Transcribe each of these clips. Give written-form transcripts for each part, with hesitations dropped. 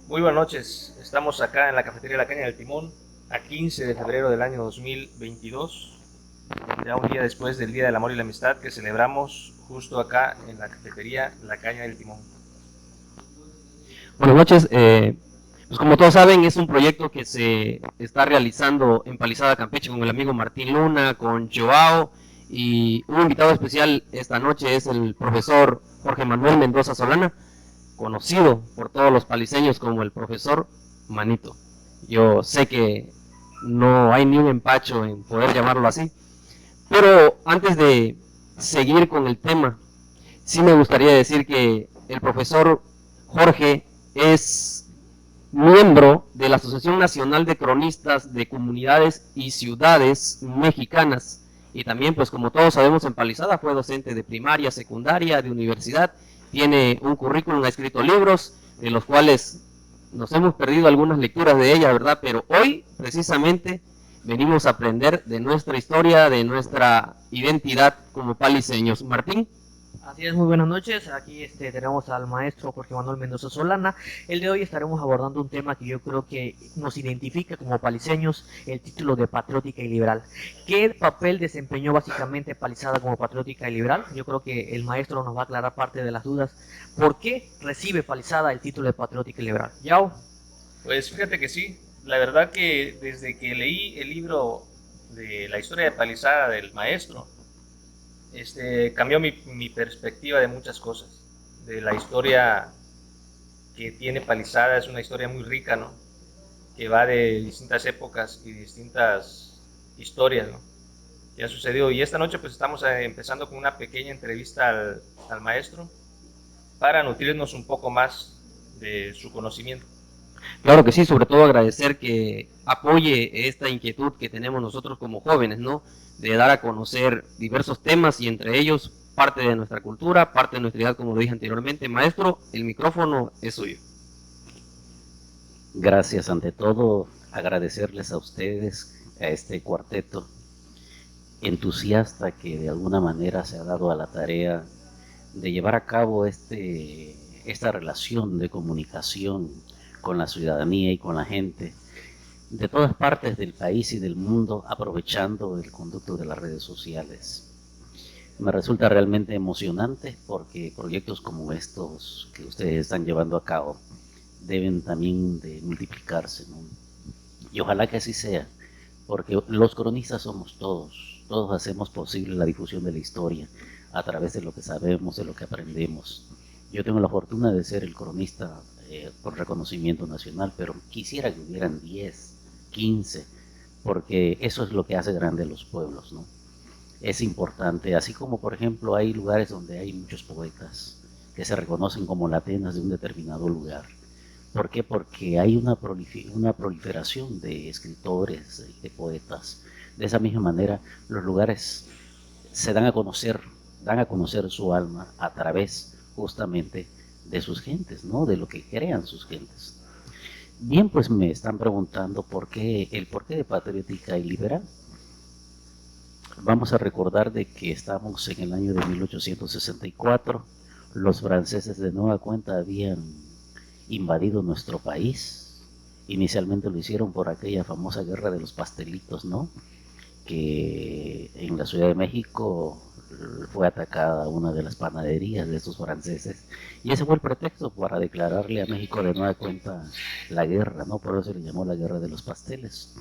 Muy buenas noches, estamos acá en la cafetería La Caña del Timón, a 15 de febrero del año 2022, ya un día después del Día del Amor y la Amistad que celebramos justo acá en la cafetería La Caña del Timón. Buenas noches. Pues como todos saben, es un proyecto que se está realizando en Palizada Campeche con el amigo Martín Luna, con Joao, y un invitado especial esta noche es el profesor Jorge Manuel Mendoza Solana, conocido por todos los paliseños como el profesor Manito. Yo sé que no hay ni un empacho en poder llamarlo así, pero antes de seguir con el tema, sí me gustaría decir que el profesor Jorge es miembro de la Asociación Nacional de Cronistas de Comunidades y Ciudades Mexicanas. Y también, pues como todos sabemos, en Palizada fue docente de primaria, secundaria, de universidad. Tiene un currículum, ha escrito libros, de los cuales nos hemos perdido algunas lecturas de ella, ¿verdad? Pero hoy, precisamente, venimos a aprender de nuestra historia, de nuestra identidad como paliseños. Martín. Así es, muy buenas noches. Aquí tenemos al maestro Jorge Manuel Mendoza Solana. El de hoy estaremos abordando un tema que yo creo que nos identifica como paliseños, el título de patriótica y liberal. ¿Qué papel desempeñó básicamente Palizada como patriótica y liberal? Yo creo que el maestro nos va a aclarar parte de las dudas. ¿Por qué recibe Palizada el título de patriótica y liberal? Yao. Pues fíjate que sí, la verdad que desde que leí el libro de la historia de Palizada del maestro, cambió mi perspectiva de muchas cosas, de la historia que tiene Palizada, es una historia muy rica, ¿no? Que va de distintas épocas y distintas historias, ¿no? Que ha sucedido. Y esta noche pues estamos empezando con una pequeña entrevista al maestro para nutrirnos un poco más de su conocimiento. Claro que sí, sobre todo agradecer que apoye esta inquietud que tenemos nosotros como jóvenes, ¿no? De dar a conocer diversos temas y entre ellos parte de nuestra cultura, parte de nuestra edad, como lo dije anteriormente. Maestro, el micrófono es suyo. Gracias, ante todo, agradecerles a ustedes, a este cuarteto entusiasta que de alguna manera se ha dado a la tarea de llevar a cabo esta relación de comunicación con la ciudadanía y con la gente de todas partes del país y del mundo, aprovechando el conducto de las redes sociales. Me resulta realmente emocionante porque proyectos como estos que ustedes están llevando a cabo deben también de multiplicarse, ¿no? Y ojalá que así sea, porque los cronistas somos todos, todos hacemos posible la difusión de la historia a través de lo que sabemos, de lo que aprendemos. Yo tengo la fortuna de ser el cronista por reconocimiento nacional, pero quisiera que hubieran 10, 15, porque eso es lo que hace grande los pueblos, ¿no? Es importante, así como por ejemplo hay lugares donde hay muchos poetas que se reconocen como latenas de un determinado lugar. ¿Por qué? Porque hay una proliferación de escritores, de poetas. De esa misma manera, los lugares se dan a conocer su alma a través justamente de sus gentes, ¿no? De lo que crean sus gentes. Bien, pues me están preguntando el porqué de patriótica y liberal. Vamos a recordar de que estamos en el año de 1864. Los franceses de nueva cuenta habían invadido nuestro país. Inicialmente lo hicieron por aquella famosa guerra de los pastelitos, ¿no? Que en la Ciudad de México fue atacada una de las panaderías de estos franceses y ese fue el pretexto para declararle a México de nueva cuenta la guerra, ¿no? Por eso se le llamó la guerra de los pasteles.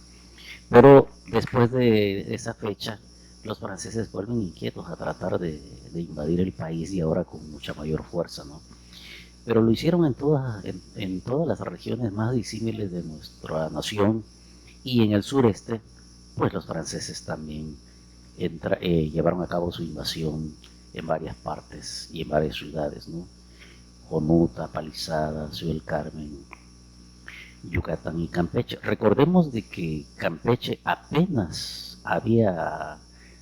Pero después de esa fecha, los franceses vuelven inquietos a tratar de invadir el país y ahora con mucha mayor fuerza, ¿no? Pero lo hicieron en todas las regiones más disímiles de nuestra nación y en el sureste, pues los franceses también llevaron a cabo su invasión en varias partes y en varias ciudades, ¿no? Jonuta, Palizada, Ciudad del Carmen, Yucatán y Campeche. Recordemos de que Campeche apenas había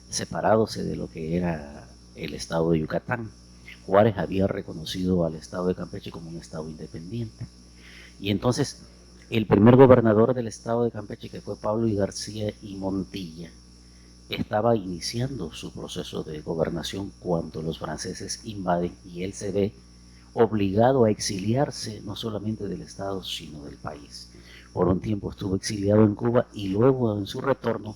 separadose de lo que era el estado de Yucatán. Juárez había reconocido al estado de Campeche como un estado independiente. Y entonces el primer gobernador del estado de Campeche, que fue Pablo I. García y Montilla, estaba iniciando su proceso de gobernación cuando los franceses invaden y él se ve obligado a exiliarse no solamente del Estado, sino del país. Por un tiempo estuvo exiliado en Cuba y luego en su retorno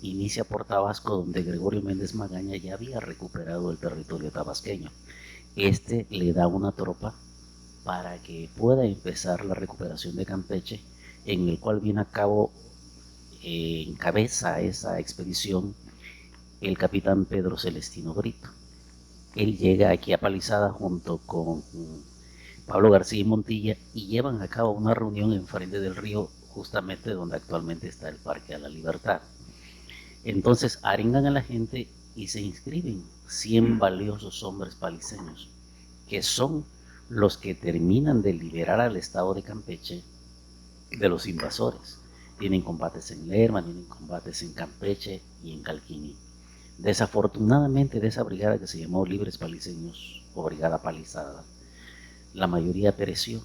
inicia por Tabasco, donde Gregorio Méndez Magaña ya había recuperado el territorio tabasqueño. Este le da una tropa para que pueda empezar la recuperación de Campeche, en el cual viene a cabo, encabeza esa expedición el capitán Pedro Celestino Brito. Él llega aquí a Palizada junto con Pablo García y Montilla y llevan a cabo una reunión enfrente del río, justamente donde actualmente está el Parque a la Libertad. Entonces arengan a la gente y se inscriben 100 valiosos hombres paliseños, que son los que terminan de liberar al estado de Campeche de los invasores. Tienen combates en Lerma, tienen combates en Campeche y en Calquiní. Desafortunadamente, de esa brigada que se llamó Libres Paliseños o Brigada Palizada, la mayoría pereció,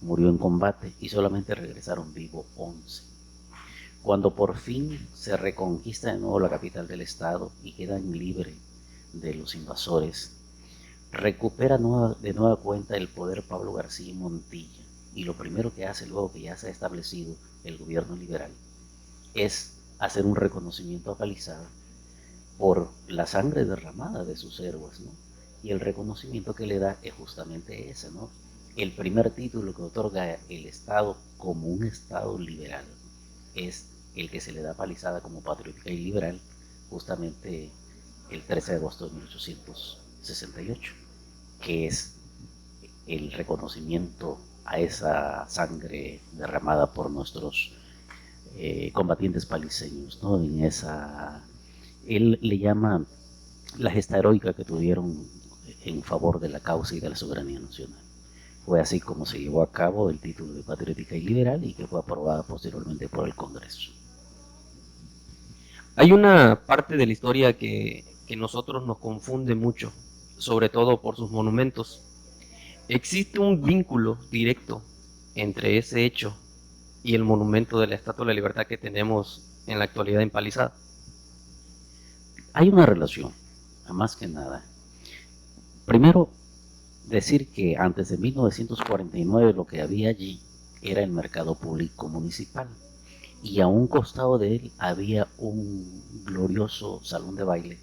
murió en combate y solamente regresaron vivos 11. Cuando por fin se reconquista de nuevo la capital del estado y quedan libres de los invasores, recupera de nueva cuenta el poder Pablo García Montilla, y lo primero que hace luego que ya se ha establecido el gobierno liberal es hacer un reconocimiento a Palizada por la sangre derramada de sus héroes, ¿no? Y el reconocimiento que le da es justamente ese, ¿no? El primer título que otorga el Estado como un Estado liberal es el que se le da a Palizada como patriótica y liberal, justamente el 13 de agosto de 1868, que es el reconocimiento a esa sangre derramada por nuestros combatientes paliseños, ¿no? En esa, él le llama la gesta heroica que tuvieron en favor de la causa y de la soberanía nacional. Fue así como se llevó a cabo el título de patriótica y liberal y que fue aprobada posteriormente por el Congreso. Hay una parte de la historia que nosotros nos confunde mucho, sobre todo por sus monumentos. ¿Existe un vínculo directo entre ese hecho y el monumento de la Estatua de la Libertad que tenemos en la actualidad en Palizada? Hay una relación, más que nada. Primero, decir que antes de 1949 lo que había allí era el mercado público municipal y a un costado de él había un glorioso salón de baile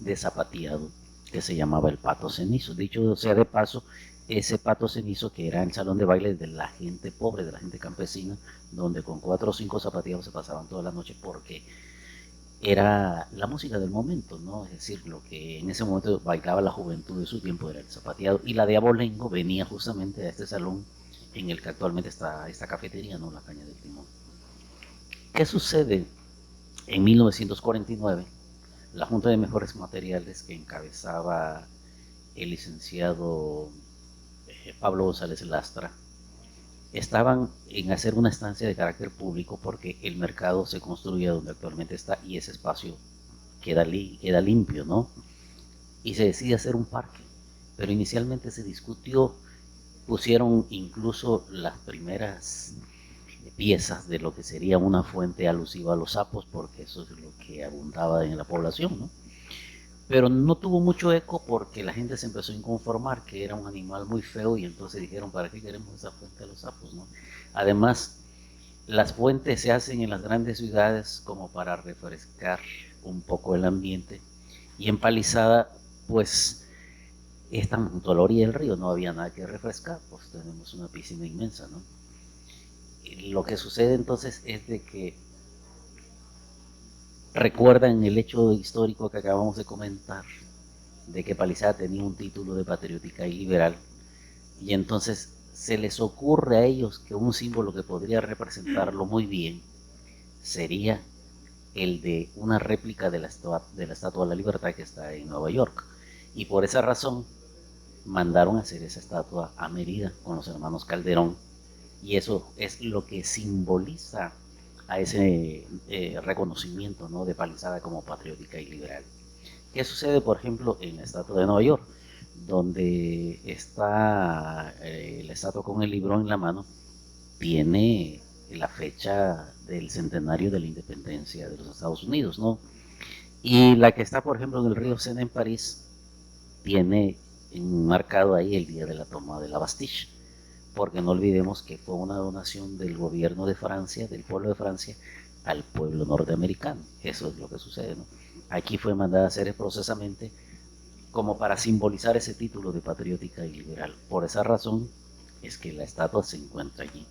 de zapateado que se llamaba el Pato Cenizo. Dicho sea de paso, ese Pato Cenizo, que era el salón de baile de la gente pobre, de la gente campesina, donde con 4 o 5 zapateados se pasaban toda la noche porque era la música del momento, ¿no? Es decir, lo que en ese momento bailaba la juventud de su tiempo era el zapateado, y la de Abolengo venía justamente a este salón en el que actualmente está esta cafetería, ¿no? La Caña del Timón. ¿Qué sucede? En 1949, la Junta de Mejores Materiales, que encabezaba el licenciado Pablo González Lastra, estaban en hacer una estancia de carácter público porque el mercado se construye donde actualmente está y ese espacio queda limpio, ¿no? Y se decide hacer un parque, pero inicialmente se discutió, pusieron incluso las primeras piezas de lo que sería una fuente alusiva a los sapos, porque eso es lo que abundaba en la población, ¿no? Pero no tuvo mucho eco porque la gente se empezó a inconformar que era un animal muy feo y entonces dijeron, ¿para qué queremos esa fuente de los sapos, no? Además, las fuentes se hacen en las grandes ciudades como para refrescar un poco el ambiente, y en Palizada pues están junto a la orilla del río, no había nada que refrescar, pues tenemos una piscina inmensa, ¿no? Y lo que sucede entonces es de que recuerdan el hecho histórico que acabamos de comentar, de que Palizada tenía un título de patriótica y liberal, y entonces se les ocurre a ellos que un símbolo que podría representarlo muy bien sería el de una réplica de la Estatua de la Libertad que está en Nueva York, y por esa razón mandaron a hacer esa estatua a Mérida con los hermanos Calderón, y eso es lo que simboliza a ese reconocimiento, ¿no? De Palizada como patriótica y liberal. ¿Qué sucede, por ejemplo, en la estatua de Nueva York? Donde está la estatua con el libro en la mano, tiene la fecha del centenario de la independencia de los Estados Unidos, ¿no? Y la que está, por ejemplo, en el río Sena en París, tiene enmarcado ahí el día de la toma de la Bastille, porque no olvidemos que fue una donación del gobierno de Francia, del pueblo de Francia, al pueblo norteamericano. Eso es lo que sucede, ¿no? Aquí fue mandada a hacer procesamente como para simbolizar ese título de patriótica y liberal. Por esa razón es que la estatua se encuentra allí.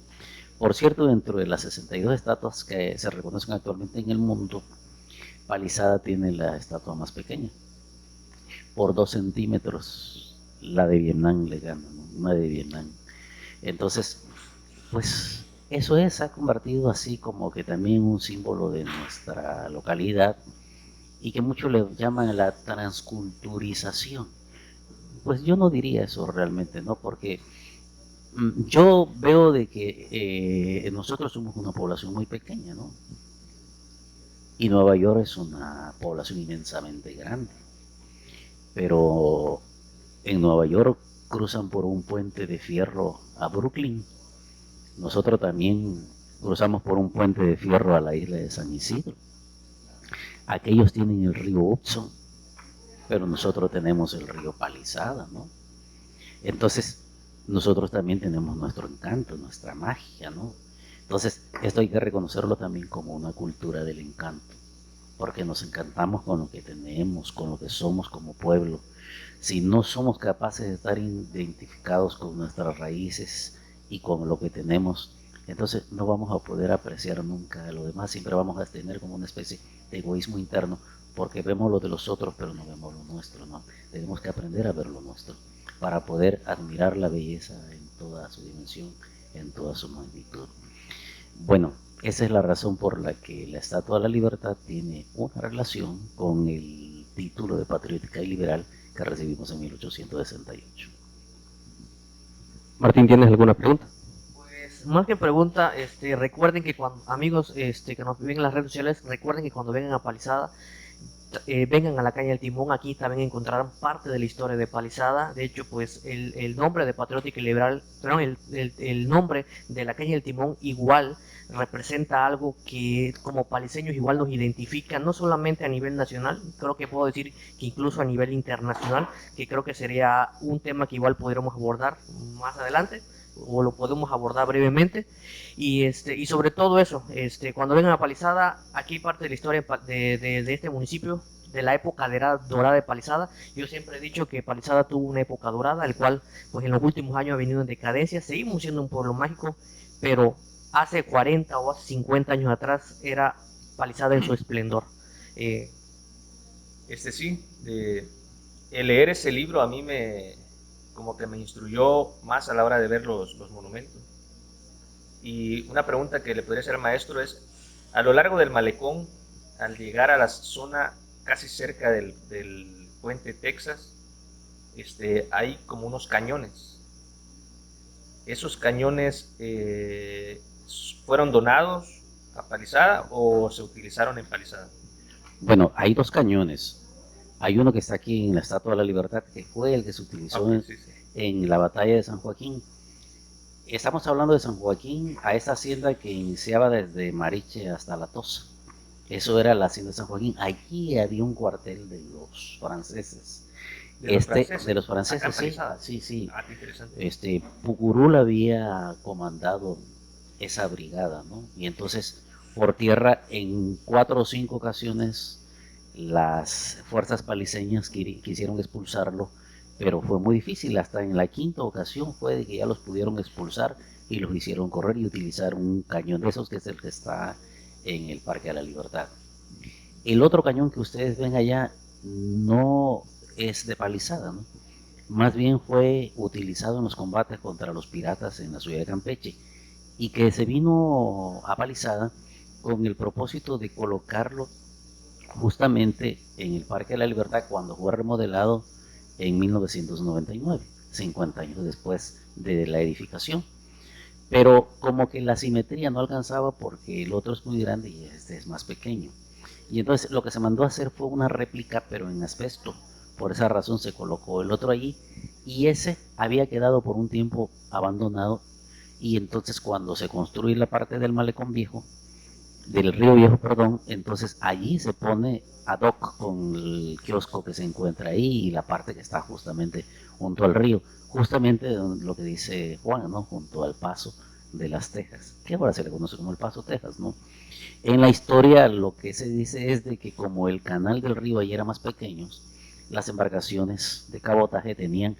Por cierto, dentro de las 62 estatuas que se reconocen actualmente en el mundo, Palizada tiene la estatua más pequeña, por 2 centímetros. La de Vietnam le gana, ¿no? Una de Vietnam. Entonces, pues eso se ha convertido así como que también un símbolo de nuestra localidad y que muchos le llaman la transculturización. Pues yo no diría eso realmente, ¿no? Porque yo veo de que nosotros somos una población muy pequeña, ¿no? Y Nueva York es una población inmensamente grande. Pero en Nueva York cruzan por un puente de fierro a Brooklyn. Nosotros también cruzamos por un puente de fierro a la isla de San Isidro. Aquellos tienen el río Hudson, pero nosotros tenemos el río Palizada, ¿no? Entonces, nosotros también tenemos nuestro encanto, nuestra magia, ¿no? Entonces, esto hay que reconocerlo también como una cultura del encanto, porque nos encantamos con lo que tenemos, con lo que somos como pueblo. Si no somos capaces de estar identificados con nuestras raíces y con lo que tenemos, entonces no vamos a poder apreciar nunca lo demás, siempre vamos a tener como una especie de egoísmo interno, porque vemos lo de los otros, pero no vemos lo nuestro, ¿no? Tenemos que aprender a ver lo nuestro, para poder admirar la belleza en toda su dimensión, en toda su magnitud. Bueno, esa es la razón por la que la Estatua de la Libertad tiene una relación con el título de patriótica y liberal que recibimos en 1868. Martín, ¿tienes alguna pregunta? Pues más que pregunta, recuerden que cuando, amigos que nos ven en las redes sociales, recuerden que cuando vengan a Palizada, vengan a la calle del Timón. Aquí también encontrarán parte de la historia de Palizada. De hecho, pues el nombre de Patriótica y Liberal, perdón, el nombre de la calle del Timón igual representa algo que como paliseños igual nos identifica, no solamente a nivel nacional, creo que puedo decir que incluso a nivel internacional, que creo que sería un tema que igual podríamos abordar más adelante, o lo podemos abordar brevemente. Y sobre todo eso, cuando vengan a Palizada, aquí hay parte de la historia de este municipio, de la época dorada de Palizada. Yo siempre he dicho que Palizada tuvo una época dorada, el cual pues en los últimos años ha venido en decadencia. Seguimos siendo un pueblo mágico, pero hace 40 o hace 50 años atrás era Palizada en su esplendor. Sí, el leer ese libro a mí como que me instruyó más a la hora de ver los monumentos. Y una pregunta que le podría hacer al maestro es, a lo largo del malecón, al llegar a la zona casi cerca del puente Texas, hay como unos cañones. ¿Esos cañones fueron donados a Palizada o se utilizaron en Palizada? Bueno, hay 2 cañones. Hay uno que está aquí en la Estatua de la Libertad, que fue el que se utilizó Sí, sí. en la batalla de San Joaquín. Estamos hablando de San Joaquín, a esa hacienda que iniciaba desde Mariche hasta La Tosa. Eso era la hacienda de San Joaquín. Allí había un cuartel de los franceses. De los franceses, sí, sí. Ah, qué interesante. Pugurul había comandado esa brigada, ¿no? Y entonces, por tierra, en 4 o 5 ocasiones, las fuerzas paliseñas quisieron expulsarlo, pero fue muy difícil. Hasta en la 5ª ocasión fue de que ya los pudieron expulsar y los hicieron correr y utilizar un cañón de esos, que es el que está en el Parque de la Libertad. El otro cañón que ustedes ven allá no es de Palizada, ¿no? Más bien fue utilizado en los combates contra los piratas en la ciudad de Campeche, y que se vino a Palizada con el propósito de colocarlo justamente en el Parque de la Libertad cuando fue remodelado en 1999, 50 años después de la edificación. Pero como que la simetría no alcanzaba porque el otro es muy grande y este es más pequeño. Y entonces lo que se mandó a hacer fue una réplica, pero en asbesto. Por esa razón se colocó el otro allí, y ese había quedado por un tiempo abandonado. Y entonces cuando se construye la parte del malecón viejo, del Río Viejo, perdón. Entonces allí se pone ad hoc con el kiosco que se encuentra ahí y la parte que está justamente junto al río, justamente lo que dice Juan, ¿no? Junto al paso de las Tejas, que ahora se le conoce como el Paso Texas, ¿no? En la historia lo que se dice es de que como el canal del río allí era más pequeño, las embarcaciones de cabotaje tenían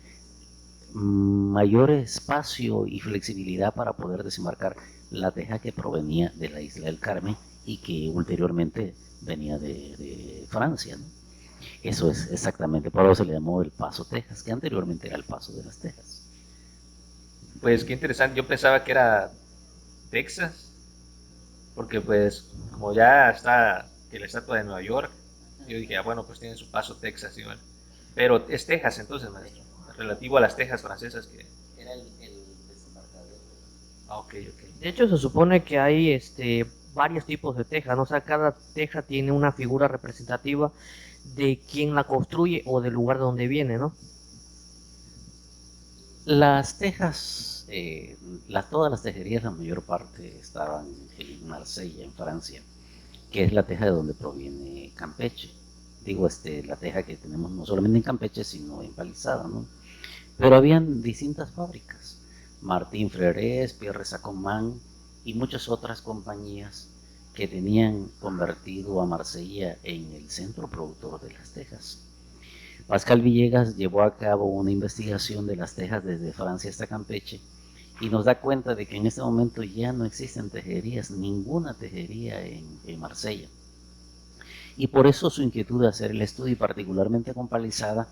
mayor espacio y flexibilidad para poder desembarcar la teja que provenía de la isla del Carmen y que ulteriormente venía de Francia, ¿no? Eso es exactamente, por eso se le llamó el Paso Texas, que anteriormente era el Paso de las Tejas. Pues qué interesante, yo pensaba que era Texas, porque pues como ya está que la estatua de Nueva York, yo dije, ah, bueno, pues tiene su Paso Texas igual. Pero es Texas entonces, maestro, relativo a las tejas francesas que... Era el desembarcadero. Ah, ok, ok. De hecho, se supone que hay varios tipos de teja, ¿no? O sea, cada teja tiene una figura representativa de quién la construye o del lugar de donde viene, ¿no? Las tejas, todas las tejerías, la mayor parte estaban en Marsella, en Francia, que es la teja de donde proviene Campeche. Digo, la teja que tenemos no solamente en Campeche, sino en Palizada, ¿no? Pero habían distintas fábricas, Martín Frerés, Pierre Sacomán y muchas otras compañías que tenían convertido a Marsella en el centro productor de las tejas. Pascal Villegas llevó a cabo una investigación de las tejas desde Francia hasta Campeche y nos da cuenta de que en este momento ya no existen tejerías, ninguna tejería en Marsella. Y por eso su inquietud de hacer el estudio, y particularmente con Palizada,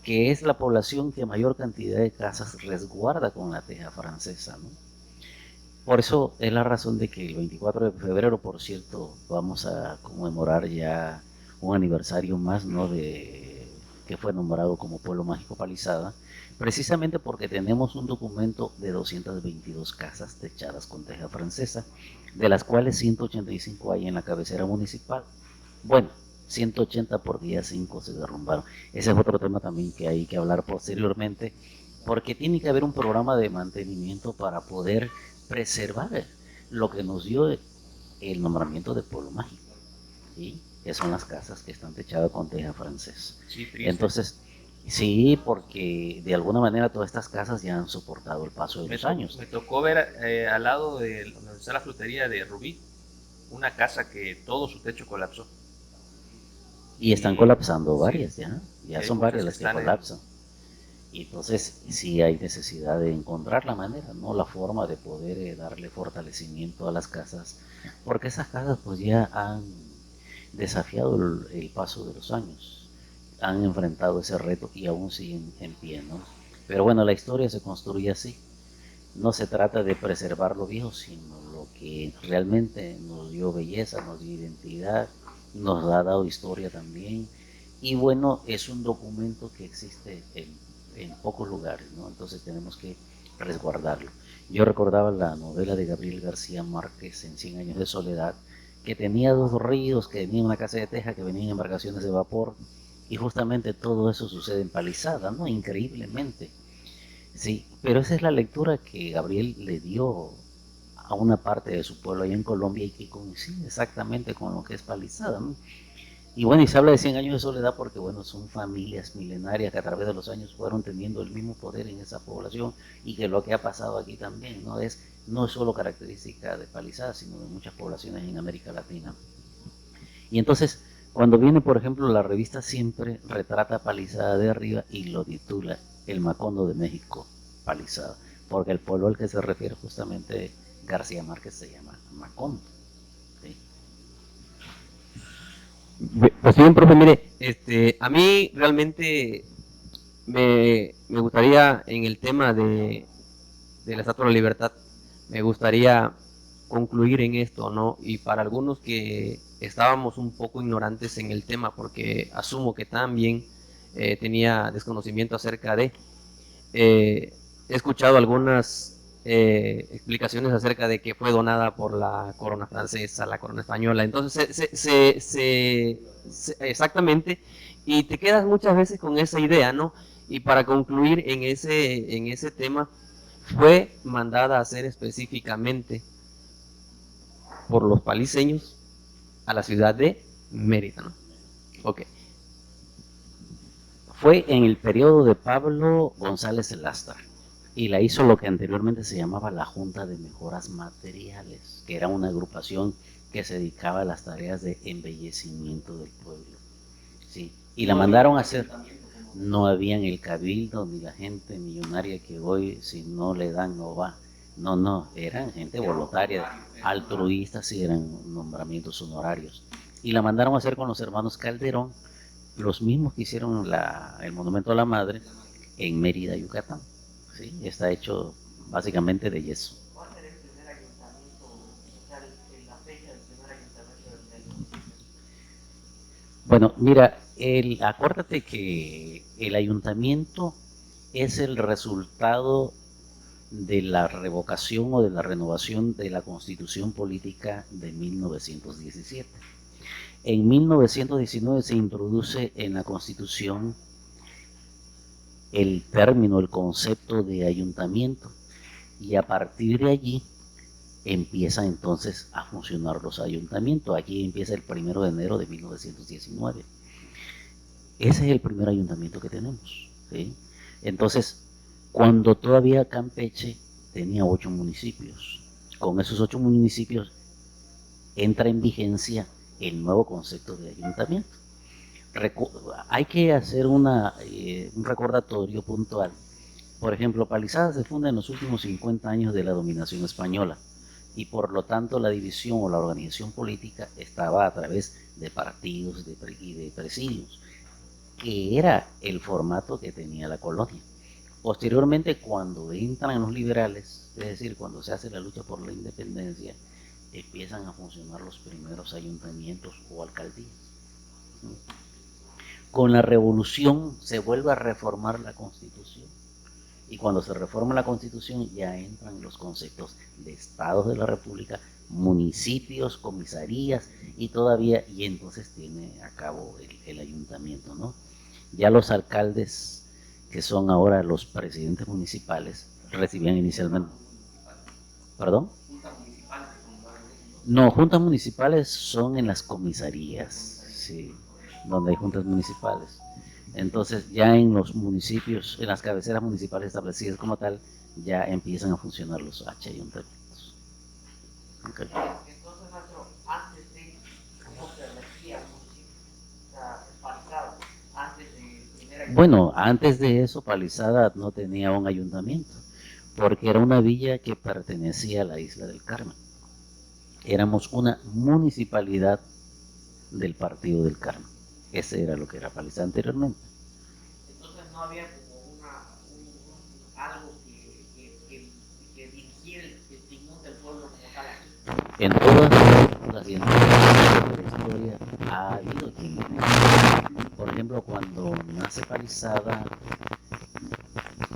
que es la población que mayor cantidad de casas resguarda con la teja francesa, ¿no? Por eso es la razón de que el 24 de febrero, por cierto, vamos a conmemorar ya un aniversario más, ¿no? De que fue nombrado como Pueblo Mágico Palizada, precisamente porque tenemos un documento de 222 casas techadas con teja francesa, de las cuales 185 hay en la cabecera municipal. Bueno, 180 porque ya 5 se derrumbaron. Ese es otro tema también que hay que hablar posteriormente, porque tiene que haber un programa de mantenimiento para poder preservar lo que nos dio el nombramiento de Pueblo Mágico, ¿sí? Que son las casas que están techadas con teja francesa. Sí, triste. Entonces, sí, porque de alguna manera todas estas casas ya han soportado el paso de los años. Me tocó ver al lado de donde está la frutería de Rubí, una casa que todo su techo colapsó. Y están colapsando varias, ya hay son muchas varias que las que están colapsan. Y entonces sí hay necesidad de encontrar la manera, ¿no? La forma de poder darle fortalecimiento a las casas, porque esas casas pues ya han desafiado el paso de los años, han enfrentado ese reto y aún siguen en pie, ¿no? Pero bueno, la historia se construye así. No se trata de preservar lo viejo, sino lo que realmente nos dio belleza, nos dio identidad, nos ha dado historia también. Y bueno, es un documento que existe en pocos lugares, ¿no? Entonces tenemos que resguardarlo. Yo recordaba la novela de Gabriel García Márquez en 100 años de soledad, que tenía dos ríos, que venía una casa de teja, que venían embarcaciones de vapor, y justamente todo eso sucede en Palizada, ¿no? Increíblemente. Sí, pero esa es la lectura que Gabriel le dio a una parte de su pueblo allá en Colombia y que coincide exactamente con lo que es Palizada, ¿no? Y bueno, y se habla de 100 años de soledad porque, bueno, son familias milenarias que a través de los años fueron teniendo el mismo poder en esa población y que lo que ha pasado aquí también, ¿no? No es solo característica de Palizada, sino de muchas poblaciones en América Latina. Y entonces, cuando viene, por ejemplo, la revista siempre retrata Palizada de arriba y lo titula El Macondo de México, Palizada, porque el pueblo al que se refiere justamente García Márquez se llama Macondo. ¿Sí? Pues bien, profe, mire, a mí realmente me gustaría en el tema de la Estatua de la Libertad, me gustaría concluir en esto, ¿no? Y para algunos que estábamos un poco ignorantes en el tema, porque asumo que también tenía desconocimiento acerca de, he escuchado algunas explicaciones acerca de que fue donada por la corona francesa, la corona española, entonces exactamente, y te quedas muchas veces con esa idea, ¿no? Y para concluir en ese tema, fue mandada a hacer específicamente por los paliseños a la ciudad de Mérida, ¿no? Ok. Fue en el periodo de Pablo González Lastra y la hizo lo que anteriormente se llamaba la Junta de Mejoras Materiales, que era una agrupación que se dedicaba a las tareas de embellecimiento del pueblo. Sí, y la mandaron a hacer. No había en el cabildo ni la gente millonaria que hoy si no le dan no va. No, no, eran gente voluntaria, altruistas y eran nombramientos honorarios. Y la mandaron a hacer con los hermanos Calderón, los mismos que hicieron el Monumento a la Madre en Mérida, Yucatán. ¿Sí? Está hecho básicamente de yeso. ¿Cuál será el primer ayuntamiento, o sea, la fecha del primer ayuntamiento del municipio? Bueno, mira, acuérdate que el ayuntamiento es el resultado de la revocación o de la renovación de la Constitución Política de 1917. En 1919 se introduce en la Constitución el término, el concepto de ayuntamiento y a partir de allí empiezan entonces a funcionar los ayuntamientos. Aquí empieza el 1 de enero de 1919. Ese es el primer ayuntamiento que tenemos, ¿sí? Entonces, cuando todavía Campeche tenía 8 municipios, con esos 8 municipios entra en vigencia el nuevo concepto de ayuntamiento. Hay que hacer un recordatorio puntual. Por ejemplo, Palizadas se funda en los últimos 50 años de la dominación española y por lo tanto la división o la organización política estaba a través de partidos y de presidios, que era el formato que tenía la colonia. Posteriormente, cuando entran los liberales, es decir, cuando se hace la lucha por la independencia, empiezan a funcionar los primeros ayuntamientos o alcaldías. Con la revolución se vuelve a reformar la Constitución y cuando se reforma la Constitución ya entran los conceptos de estados de la República, municipios, comisarías y entonces tiene a cabo el ayuntamiento, ¿no? Ya los alcaldes, que son ahora los presidentes municipales, recibían inicialmente. ¿Perdón? No, juntas municipales son en las comisarías, sí, donde hay juntas municipales. Entonces ya en los municipios, en las cabeceras municipales establecidas como tal, ya empiezan a funcionar los ayuntamientos. Okay. Entonces, maestro, antes de cómo se elegía el municipio, o sea, Palizada, antes del primer ayuntamiento. Bueno, antes de eso, Palizada no tenía un ayuntamiento, porque era una villa que pertenecía a la isla del Carmen. Éramos una municipalidad del Partido del Carmen. Ese era lo que era Palizada anteriormente. Entonces no había como algo que dirigiera el timón del pueblo como tal aquí. En todas las épocas y en todas las de la historia ha habido timones. Por ejemplo, cuando nace Palizada,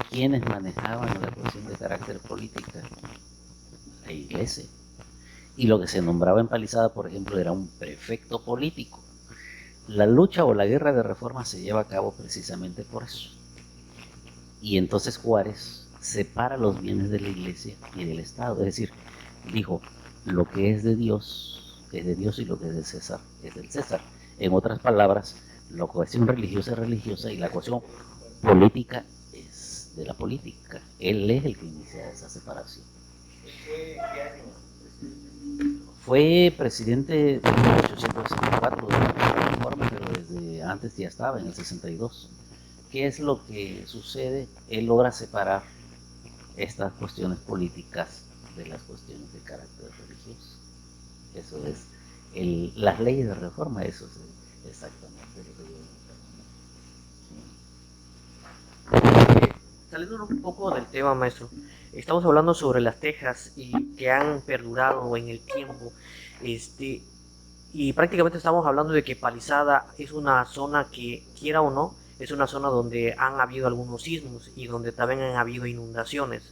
¿quiénes manejaban la cuestión de carácter política? La iglesia. Y lo que se nombraba en Palizada, por ejemplo, era un prefecto político. La lucha o la guerra de reforma se lleva a cabo precisamente por eso. Y entonces Juárez separa los bienes de la iglesia y del Estado. Es decir, dijo, lo que es de Dios y lo que es del César es del César. En otras palabras, la cuestión religiosa es religiosa y la cuestión política es de la política. Él es el que inicia esa separación. Fue presidente de 1864 de la reforma, pero desde antes ya estaba, en el 62. ¿Qué es lo que sucede? Él logra separar estas cuestiones políticas de las cuestiones de carácter religioso. Eso es, las leyes de reforma, eso es exactamente lo que yo... Saliendo un poco del tema, maestro, estamos hablando sobre las tejas y que han perdurado en el tiempo, y prácticamente estamos hablando de que Palizada es una zona que, quiera o no, es una zona donde han habido algunos sismos y donde también han habido inundaciones.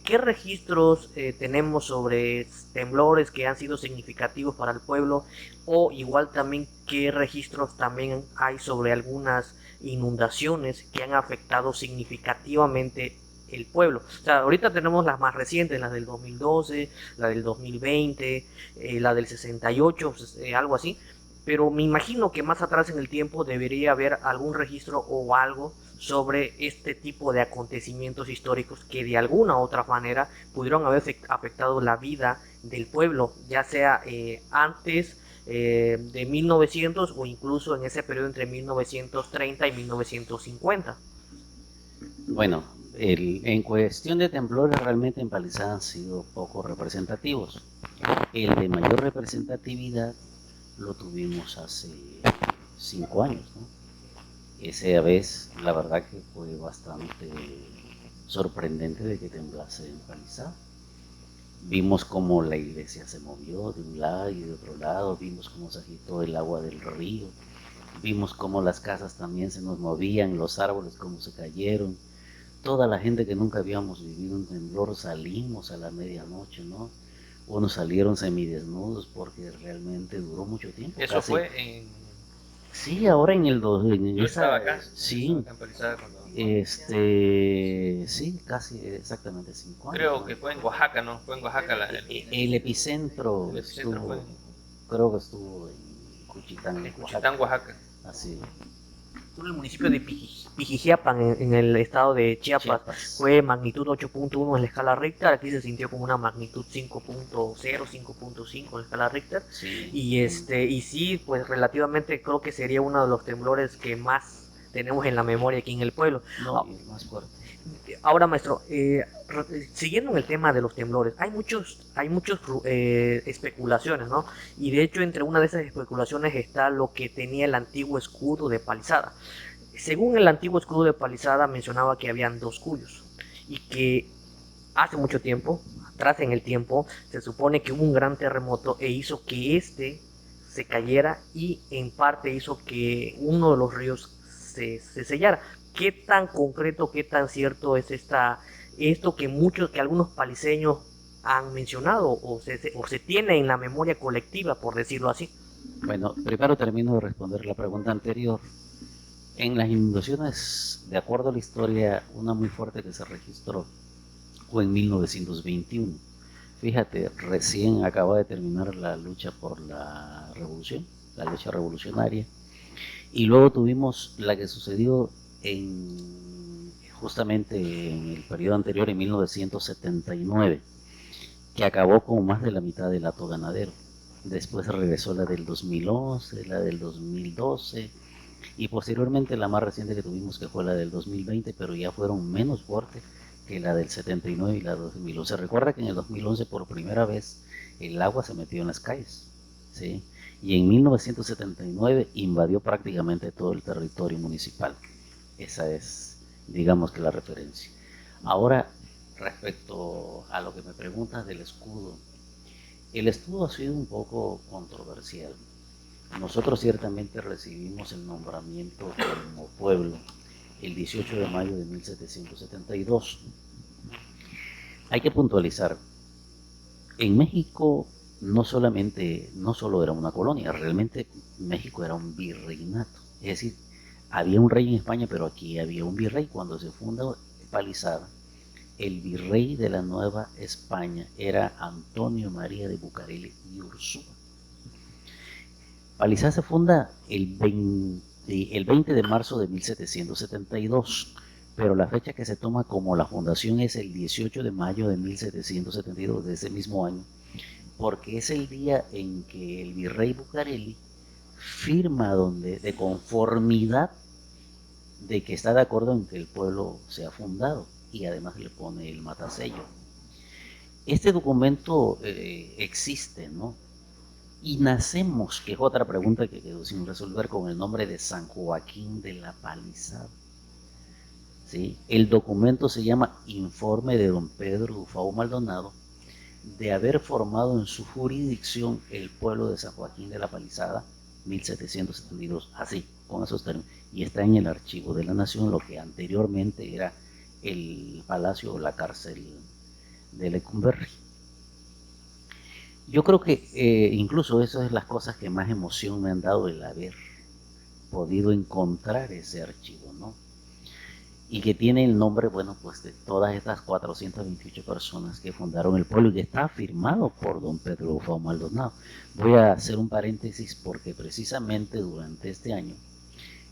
¿Qué registros tenemos sobre temblores que han sido significativos para el pueblo? O igual también, ¿qué registros también hay sobre algunas inundaciones que han afectado significativamente el pueblo. O sea, ahorita tenemos las más recientes, la del 2012, la del 2020, la del 68, pues, algo así. Pero me imagino que más atrás en el tiempo debería haber algún registro o algo sobre este tipo de acontecimientos históricos que de alguna u otra manera pudieron haber afectado la vida del pueblo, ya sea antes de 1900 o incluso en ese periodo entre 1930 y 1950. Bueno, en cuestión de temblores, realmente en Palizada han sido poco representativos. El de mayor representatividad lo tuvimos hace 5 años, ¿no? Esa vez, la verdad que fue bastante sorprendente de que temblase en Palizada. Vimos cómo la iglesia se movió de un lado y de otro lado, vimos cómo se agitó el agua del río, vimos cómo las casas también se nos movían, los árboles cómo se cayeron. Toda la gente que nunca habíamos vivido un temblor salimos a la medianoche, ¿no? Unos salieron semidesnudos porque realmente duró mucho tiempo. Eso casi. fue en... Sí, ahora en el Yo estaba acá. Sí, Yo estaba acá en Palizada cuando... sí, casi exactamente 5 años. Creo ¿no? que fue en Oaxaca, ¿no? Fue en Oaxaca El epicentro el epicentro estuvo, fue creo que estuvo en Cuchitán, en Cuchitán, Oaxaca. Así, En el municipio de Pijijiapan, en el estado de Chiapas, fue magnitud 8.1 en la escala Richter. Aquí se sintió como una magnitud 5.0, 5.5 en la escala Richter. Sí. Y sí, pues relativamente creo que sería uno de los temblores que más tenemos en la memoria aquí en el pueblo. No, y el más fuerte. Ahora, maestro, siguiendo en el tema de los temblores, hay muchos especulaciones, ¿no? Y de hecho, entre una de esas especulaciones está lo que tenía el antiguo escudo de Palizada. Según el antiguo escudo de Palizada, mencionaba que habían dos cuyos y que hace mucho tiempo, atrás en el tiempo, se supone que hubo un gran terremoto e hizo que este se cayera y en parte hizo que uno de los ríos se sellara. ¿Qué tan concreto, qué tan cierto es esto que algunos paliseños han mencionado o se tiene en la memoria colectiva, por decirlo así? Bueno, primero termino de responder la pregunta anterior. En las inundaciones, de acuerdo a la historia, una muy fuerte que se registró fue en 1921. Fíjate, recién acaba de terminar la lucha por la revolución, la lucha revolucionaria, y luego tuvimos la que sucedió justamente en el periodo anterior, en 1979, que acabó con más de la mitad del hato ganadero. Después regresó la del 2011, la del 2012 y posteriormente la más reciente que tuvimos, que fue la del 2020, pero ya fueron menos fuertes que la del 79 y la del 2011. Recuerda que en el 2011 por primera vez el agua se metió en las calles, ¿sí? Y en 1979 invadió prácticamente todo el territorio municipal. Esa es, digamos que la referencia. Ahora, respecto a lo que me preguntas del escudo, el escudo ha sido un poco controversial. Nosotros ciertamente recibimos el nombramiento como pueblo el 18 de mayo de 1772. Hay que puntualizar, en México no solo era una colonia, realmente México era un virreinato. Es decir, había un rey en España, pero aquí había un virrey. Cuando se funda Palizada, el virrey de la Nueva España era Antonio María de Bucareli y Ursúa. Palizada se funda el 20 de marzo de 1772, pero la fecha que se toma como la fundación es el 18 de mayo de 1772, de ese mismo año, porque es el día en que el virrey Bucareli firma de conformidad de que está de acuerdo en que el pueblo sea fundado y además le pone el matasello. Este documento existe, ¿no? Y nacemos, que es otra pregunta que quedó sin resolver, con el nombre de San Joaquín de la Palizada. ¿Sí? El documento se llama Informe de don Pedro Dufau Maldonado de haber formado en su jurisdicción el pueblo de San Joaquín de la Palizada, 1772, así, con esos términos. Y está en el archivo de la Nación, lo que anteriormente era el palacio o la cárcel de Lecumberri. Yo creo que incluso eso es las cosas que más emoción me han dado, el haber podido encontrar ese archivo, ¿no? y que tiene el nombre, bueno, pues de todas estas 428 personas que fundaron el pueblo y que está firmado por don Pedro Bufao Maldonado. Voy a hacer un paréntesis porque precisamente durante este año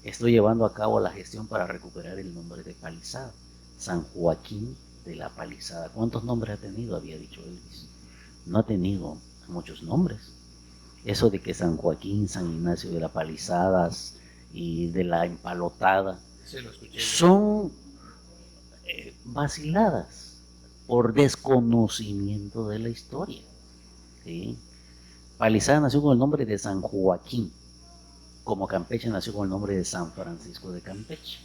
estoy llevando a cabo la gestión para recuperar el nombre de Palizada, San Joaquín de la Palizada. ¿Cuántos nombres ha tenido? Había dicho Elvis. No ha tenido muchos nombres. Eso de que San Joaquín, San Ignacio de las Palizadas y de la Empalotada, Sí, lo escuché. son vaciladas por desconocimiento de la historia. ¿Sí? Palizada nació con el nombre de San Joaquín, como Campeche nació con el nombre de San Francisco de Campeche.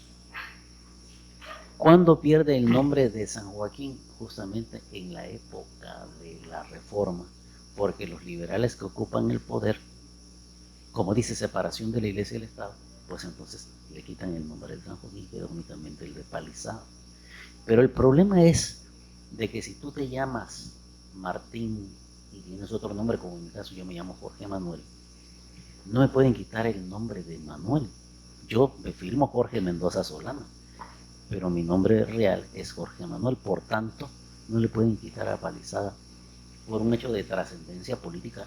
¿Cuándo pierde el nombre de San Joaquín? Justamente en la época de la Reforma, porque los liberales que ocupan el poder, como dice separación de la iglesia y el Estado, pues entonces le quitan el nombre de San Joaquín y queda únicamente el de Palizada. Pero el problema es de que si tú te llamas Martín y tienes otro nombre, como en mi caso yo me llamo Jorge Manuel, no me pueden quitar el nombre de Manuel. Yo me firmo Jorge Mendoza Solana, pero mi nombre real es Jorge Manuel, por tanto no le pueden quitar a Palizada por un hecho de trascendencia política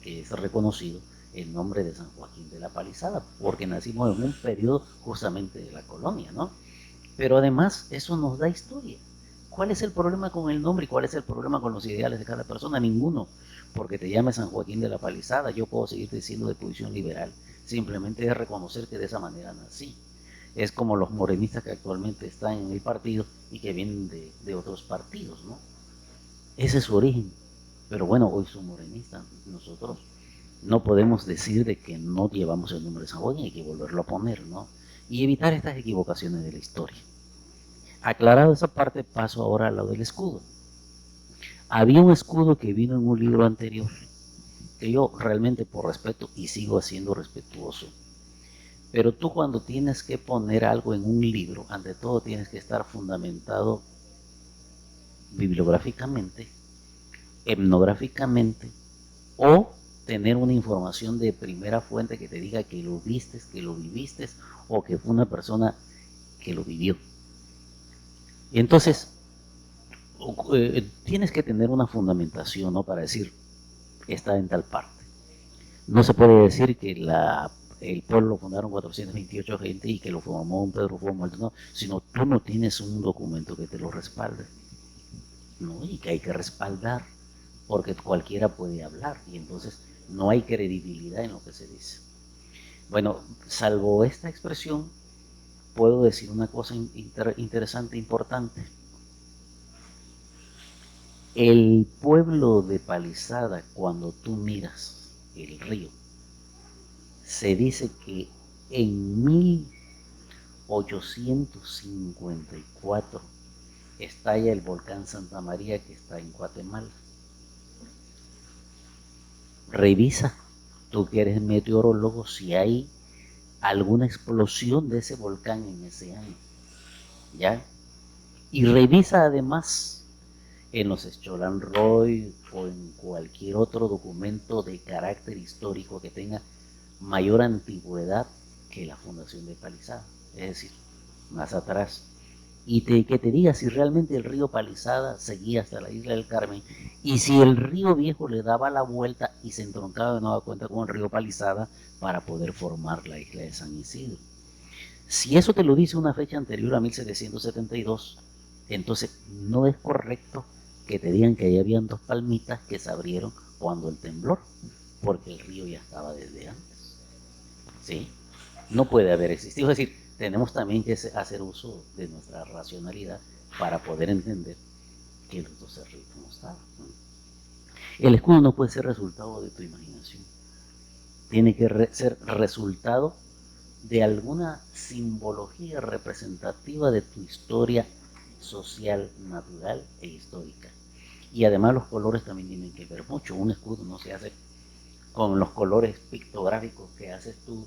que es reconocido el nombre de San Joaquín de la Palizada, porque nacimos en un periodo justamente de la colonia, ¿no? Pero además eso nos da historia. ¿Cuál es el problema con el nombre y cuál es el problema con los ideales de cada persona? Ninguno. Porque te llames San Joaquín de la Palizada, yo puedo seguir diciendo de posición liberal. Simplemente es reconocer que de esa manera nací. Es como los morenistas que actualmente están en el partido y que vienen de otros partidos, ¿no? Ese es su origen. Pero bueno, hoy son morenistas. Nosotros no podemos decir de que no llevamos el nombre de San Joaquín, hay que volverlo a poner, ¿no? Y evitar estas equivocaciones de la historia. Aclarado esa parte, paso ahora a lo del escudo. Había un escudo que vino en un libro anterior, que yo realmente por respeto y sigo siendo respetuoso. Pero tú cuando tienes que poner algo en un libro, ante todo tienes que estar fundamentado bibliográficamente, etnográficamente, o tener una información de primera fuente que te diga que lo viste, que lo viviste, o que fue una persona que lo vivió. Y entonces, tienes que tener una fundamentación, ¿no? Para decir, está en tal parte. No se puede decir que el pueblo lo fundaron 428 gente y que lo formó un Pedro Bufao Maldonado, sino tú no tienes un documento que te lo respalde, ¿no? Y que hay que respaldar, porque cualquiera puede hablar y entonces no hay credibilidad en lo que se dice. Bueno, salvo esta expresión, puedo decir una cosa interesante, importante. El pueblo de Palizada, cuando tú miras el río, se dice que en 1854 estalla el volcán Santa María que está en Guatemala. Revisa, tú que eres meteorólogo, si hay alguna explosión de ese volcán en ese año, ¿ya? Y revisa además en los Schoenroy o en cualquier otro documento de carácter histórico que tenga mayor antigüedad que la fundación de Palizada, es decir, más atrás, y que te diga si realmente el río Palizada seguía hasta la isla del Carmen y si el río Viejo le daba la vuelta y se entroncaba de nueva cuenta con el río Palizada para poder formar la isla de San Isidro. Si eso te lo dice una fecha anterior a 1772, entonces no es correcto que te digan que ahí habían dos palmitas que se abrieron cuando el temblor, porque el río ya estaba desde antes. ¿Sí? No puede haber existido. Es decir, tenemos también que hacer uso de nuestra racionalidad para poder entender que los dos cerritos no estaban. El escudo no puede ser resultado de tu imaginación. Tiene que ser resultado de alguna simbología representativa de tu historia social, natural e histórica. Y además los colores también tienen que ver mucho. Un escudo no se hace con los colores pictográficos que haces tú,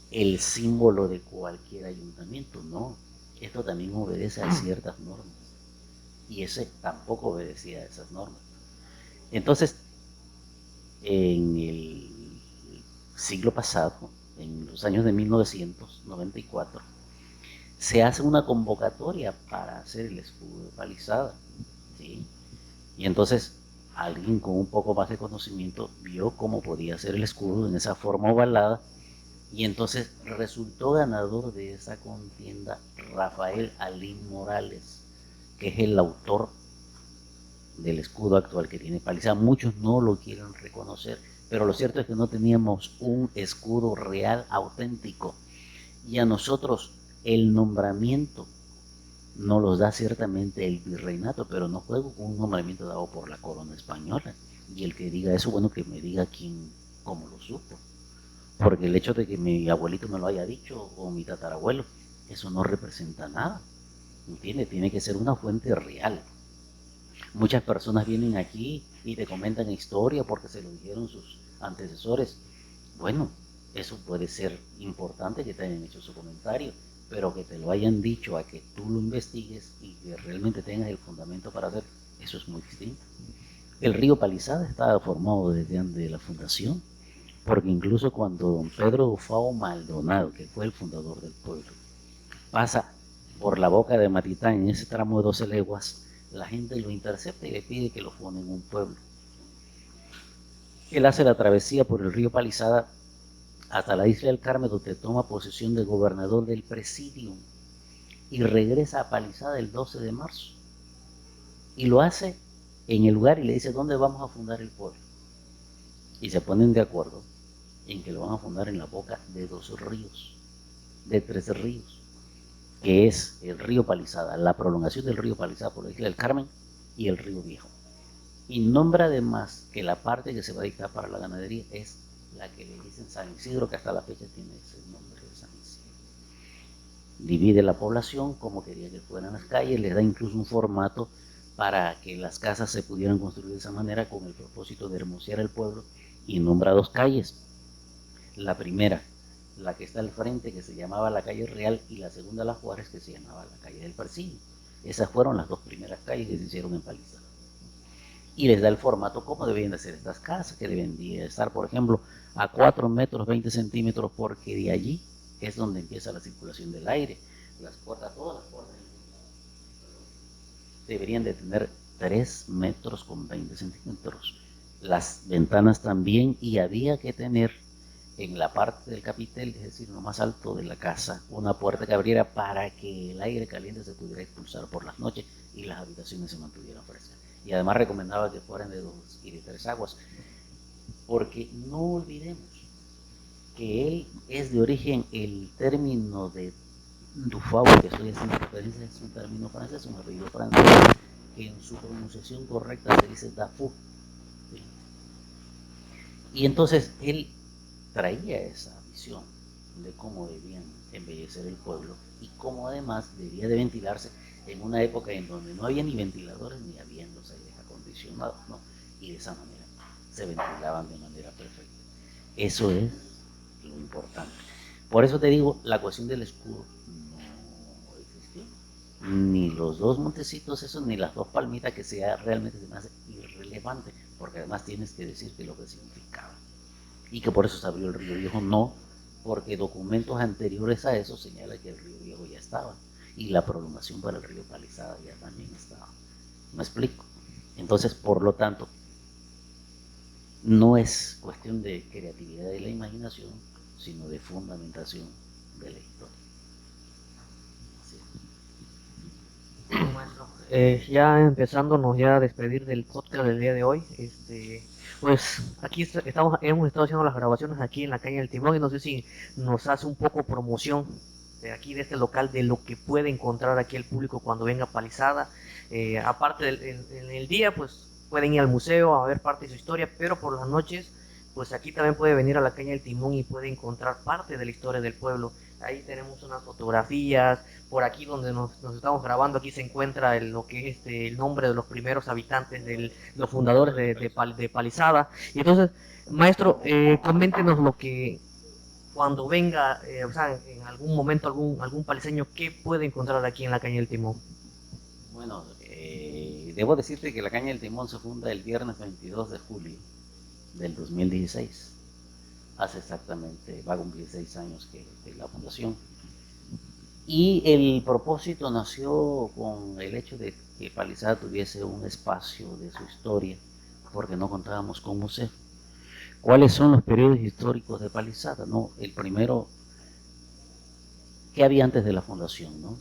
el símbolo de cualquier ayuntamiento, no. Esto también obedece a ciertas normas. Y ese tampoco obedecía a esas normas. Entonces, en el siglo pasado, en los años de 1994, se hace una convocatoria para hacer el escudo de Palizada, ¿sí? Y entonces alguien con un poco más de conocimiento vio cómo podía hacer el escudo en esa forma ovalada, y entonces resultó ganador de esa contienda Rafael Alín Morales, que es el autor del escudo actual que tiene Palizada. Muchos no lo quieren reconocer, pero lo cierto es que no teníamos un escudo real, auténtico, y a nosotros el nombramiento nos los da ciertamente el virreinato, pero no fue un nombramiento dado por la corona española. Y el que diga eso, bueno, que me diga quién, cómo lo supo. Porque el hecho de que mi abuelito me lo haya dicho o mi tatarabuelo, eso no representa nada. ¿Entiendes? Tiene que ser una fuente real. Muchas personas vienen aquí y te comentan historia porque se lo dijeron sus antecesores. Bueno, eso puede ser importante que te hayan hecho su comentario, pero que te lo hayan dicho a que tú lo investigues y que realmente tengas el fundamento para hacer, eso es muy distinto. El río Palizada estaba formado desde antes de la fundación, porque incluso cuando don Pedro Fao Maldonado, que fue el fundador del pueblo, pasa por la boca de Matitán en ese tramo de 12 leguas, la gente lo intercepta y le pide que lo pone en un pueblo. Él hace la travesía por el río Palizada hasta la isla del Carmen, donde toma posesión de gobernador del presidium y regresa a Palizada el 12 de marzo. Y lo hace en el lugar y le dice dónde vamos a fundar el pueblo. Y se ponen de acuerdo en que lo van a fundar en la boca de 2 ríos, de 3 ríos, que es el río Palizada, la prolongación del río Palizada por la isla del Carmen y el río Viejo. Y nombra además que la parte que se va a dictar para la ganadería es la que le dicen San Isidro, que hasta la fecha tiene ese nombre de San Isidro. Divide la población como quería que fueran las calles, les da incluso un formato para que las casas se pudieran construir de esa manera con el propósito de hermosear el pueblo, y nombra 2 calles. La primera, la que está al frente, que se llamaba la calle Real, y la segunda, la Juárez, que se llamaba la calle del Presidio. Esas fueron las 2 primeras calles que se hicieron en Palizada. Y les da el formato cómo deben de ser estas casas, que deben de estar, por ejemplo, a 4 metros 20 centímetros, porque de allí es donde empieza la circulación del aire. Las puertas, todas las puertas deberían de tener 3 metros con 20 centímetros. Las ventanas también, y había que tener en la parte del capitel, es decir, lo más alto de la casa, una puerta que abriera para que el aire caliente se pudiera expulsar por las noches y las habitaciones se mantuvieran frescas. Y además recomendaba que fueran de 2 y de 3 aguas, porque no olvidemos que él es de origen, el término de Dufau, que estoy haciendo referencia, es un término francés, un apellido francés, que en su pronunciación correcta se dice Dafu. ¿Sí? Y entonces él traía esa visión de cómo debían embellecer el pueblo y cómo además debía de ventilarse en una época en donde no había ni ventiladores ni había los aires acondicionados, ¿no? Y de esa manera se ventilaban de manera perfecta. Eso es lo importante. Por eso te digo, la cuestión del escudo no existió. Ni los 2 montecitos esos, ni las 2 palmitas, que sea realmente se me hace irrelevante, porque además tienes que decir que lo que significaba. Y que por eso se abrió el río Viejo, no, porque documentos anteriores a eso señalan que el río Viejo ya estaba, y la prolongación para el río Palizada ya también estaba. ¿Me explico? Entonces, por lo tanto, no es cuestión de creatividad de la imaginación, sino de fundamentación de la historia. Así es. Bueno, maestro, ya empezándonos ya a despedir del podcast del día de hoy, pues aquí hemos estado haciendo las grabaciones aquí en la calle del Timón, y no sé si nos hace un poco promoción de aquí de este local, de lo que puede encontrar aquí el público cuando venga a Palizada. Aparte en el día, pues pueden ir al museo a ver parte de su historia, pero por las noches, pues aquí también puede venir a la calle del Timón y puede encontrar parte de la historia del pueblo. Ahí tenemos unas fotografías. Por aquí donde nos estamos grabando, aquí se encuentra lo que es el nombre de los primeros habitantes, los fundadores de Palizada. Y entonces, maestro, coméntenos lo que cuando venga, o sea, en algún momento algún paliseño, ¿qué puede encontrar aquí en la caña del Timón? Bueno, debo decirte que la Caña del Timón se funda el viernes 22 de julio del 2016. Hace exactamente, va a cumplir 6 años que de la fundación. Y el propósito nació con el hecho de que Palizada tuviese un espacio de su historia, porque no contábamos con museo. ¿Cuáles son los periodos históricos de Palizada? No, el primero, ¿qué había antes de la fundación? ¿No?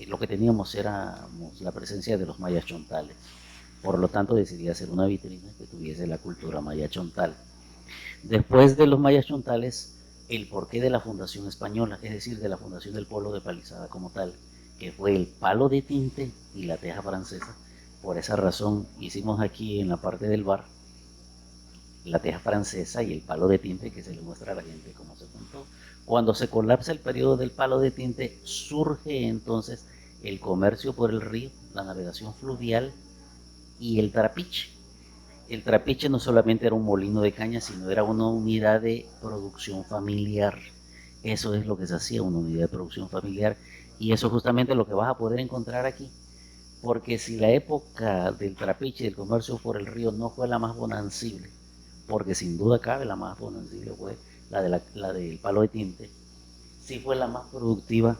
Lo que teníamos era la presencia de los mayas chontales. Por lo tanto, decidí hacer una vitrina que tuviese la cultura maya chontal. Después de los mayas chontales, el porqué de la fundación española, es decir, de la fundación del pueblo de Palizada como tal, que fue el palo de tinte y la teja francesa. Por esa razón hicimos aquí en la parte del bar la teja francesa y el palo de tinte, que se le muestra a la gente cómo se contó. Cuando se colapsa el periodo del palo de tinte, surge entonces el comercio por el río, la navegación fluvial y el trapiche. El trapiche no solamente era un molino de caña, sino era una unidad de producción familiar. Eso es lo que se hacía, una unidad de producción familiar. Y eso es justamente lo que vas a poder encontrar aquí. Porque si la época del trapiche y del comercio por el río no fue la más bonancible, porque sin duda cabe la más bonancible fue la del palo de tinte, sí fue la más productiva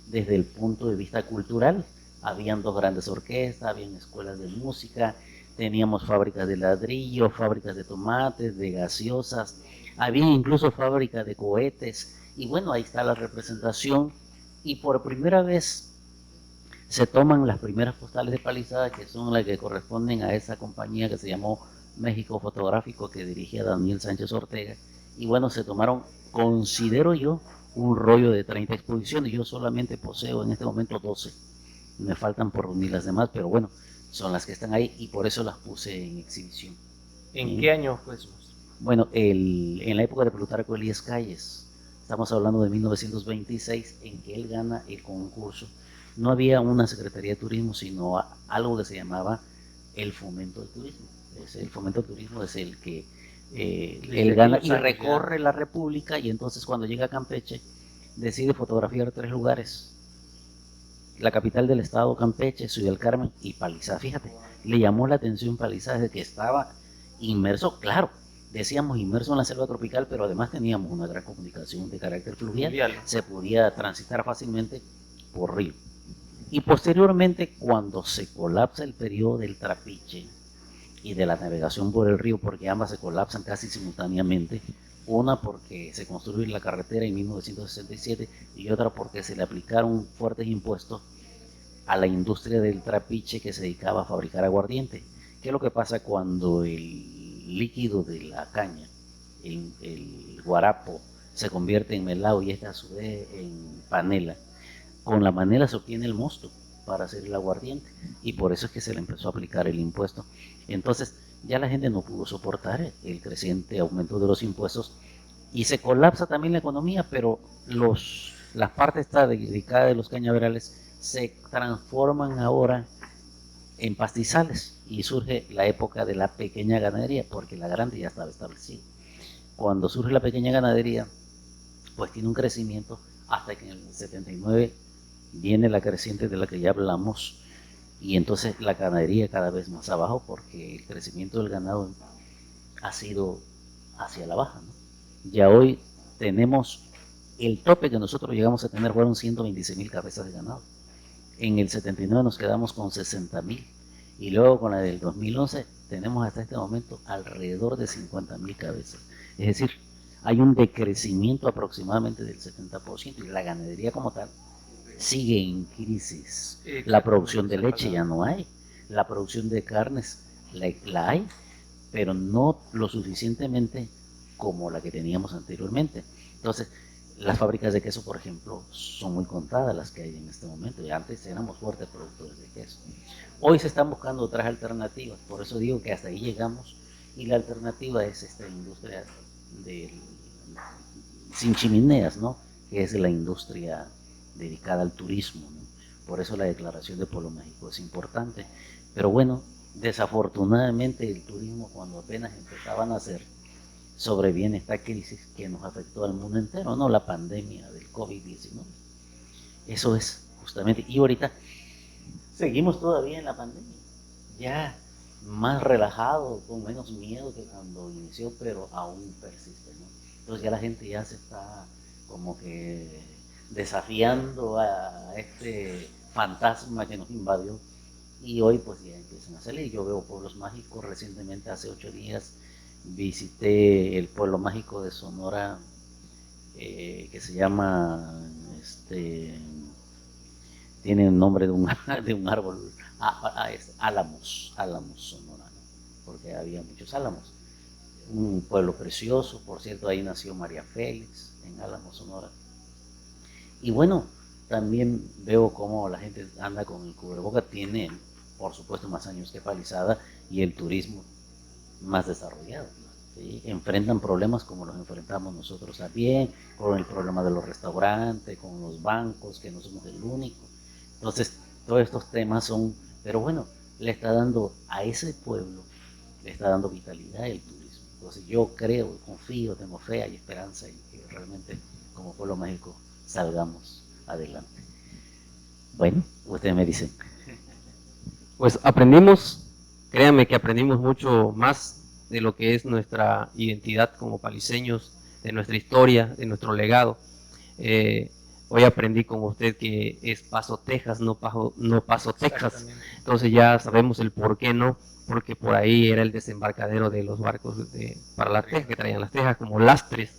desde el punto de vista cultural. Habían dos grandes orquestas, habían escuelas de música, teníamos fábricas de ladrillo, fábricas de tomates, de gaseosas, había incluso fábricas de cohetes, y bueno, ahí está la representación, y por primera vez se toman las primeras postales de Palizada, que son las que corresponden a esa compañía que se llamó México Fotográfico, que dirigía Daniel Sánchez Ortega, y bueno, se tomaron, considero yo, un rollo de 30 exposiciones. Yo solamente poseo en este momento 12, me faltan por unir las demás, pero bueno, son las que están ahí y por eso las puse en exhibición. ¿En qué año fue eso? Bueno, en la época de Plutarco Elías Calles, estamos hablando de 1926, en que él gana el concurso. No había una Secretaría de Turismo, sino algo que se llamaba el Fomento del Turismo. El Fomento del Turismo es el que él gana y recorre la República, y entonces cuando llega a Campeche decide fotografiar 3 lugares: la capital del estado, Campeche, Ciudad del Carmen y Palizada. Fíjate, le llamó la atención Palizada desde que estaba inmerso, claro, decíamos inmerso en la selva tropical, pero además teníamos una gran comunicación de carácter fluvial, se podía transitar fácilmente por río. Y posteriormente, cuando se colapsa el periodo del trapiche y de la navegación por el río, porque ambas se colapsan casi simultáneamente, una porque se construyó la carretera en 1967 y otra porque se le aplicaron fuertes impuestos a la industria del trapiche que se dedicaba a fabricar aguardiente. ¿Qué es lo que pasa cuando el líquido de la caña, el guarapo, se convierte en melao y este a su vez en panela? Con la panela se obtiene el mosto para hacer el aguardiente y por eso es que se le empezó a aplicar el impuesto. Entonces ya la gente no pudo soportar el creciente aumento de los impuestos y se colapsa también la economía, pero las partes dedicadas de los cañaverales se transforman ahora en pastizales y surge la época de la pequeña ganadería, porque la grande ya estaba establecida. Cuando surge la pequeña ganadería, pues tiene un crecimiento hasta que en el 79 viene la creciente de la que ya hablamos, y entonces la ganadería cada vez más abajo porque el crecimiento del ganado ha sido hacia la baja, ¿no? Ya hoy tenemos el tope que nosotros llegamos a tener fueron 126.000 cabezas de ganado. En el 79 nos quedamos con 60.000 y luego con la del 2011 tenemos hasta este momento alrededor de 50.000 cabezas. Es decir, hay un decrecimiento aproximadamente del 70% y la ganadería como tal sigue en crisis. La producción de leche ya no hay, la producción de carnes la hay, pero no lo suficientemente como la que teníamos anteriormente. Entonces, las fábricas de queso, por ejemplo, son muy contadas las que hay en este momento, y antes éramos fuertes productores de queso. Hoy se están buscando otras alternativas, por eso digo que hasta ahí llegamos, y la alternativa es esta industria de, sin chimeneas, ¿no? Que es la industria dedicada al turismo, ¿no? Por eso la declaración de Pueblo Mágico es importante. Pero bueno, desafortunadamente el turismo, cuando apenas empezaba a nacer, sobreviene esta crisis que nos afectó al mundo entero, ¿no? La pandemia del COVID-19. Eso es justamente. Y ahorita seguimos todavía en la pandemia, ya más relajado, con menos miedo que cuando inició, pero aún persiste, ¿no? Entonces ya la gente ya se está como que desafiando a este fantasma que nos invadió, y hoy pues ya empiezan a salir. Yo veo pueblos mágicos. Recientemente, hace 8 días, visité el pueblo mágico de Sonora, que se llama, tiene el nombre de un, de un árbol, álamos, Sonora, ¿no? Porque había muchos álamos. Un pueblo precioso, por cierto, ahí nació María Félix, en Álamos, Sonora. Y bueno, también veo cómo la gente anda con el cubreboca. Tiene, por supuesto, más años que Palizada, y el turismo más desarrollado, ¿sí? Enfrentan problemas como los enfrentamos nosotros también, con el problema de los restaurantes, con los bancos, que no somos el único. Entonces, todos estos temas son, pero bueno, le está dando a ese pueblo, le está dando vitalidad el turismo. Entonces yo creo, confío, tengo fe, hay esperanza, y que realmente como pueblo mágico salgamos adelante. Bueno, ustedes me dicen. Pues aprendimos, créanme que aprendimos mucho más de lo que es nuestra identidad como paliseños, de nuestra historia, de nuestro legado. Hoy aprendí con usted que es Paso, Texas, no Paso, Texas. Entonces ya sabemos el por qué no, porque por ahí era el desembarcadero de los barcos para las tejas, que traían las tejas como lastres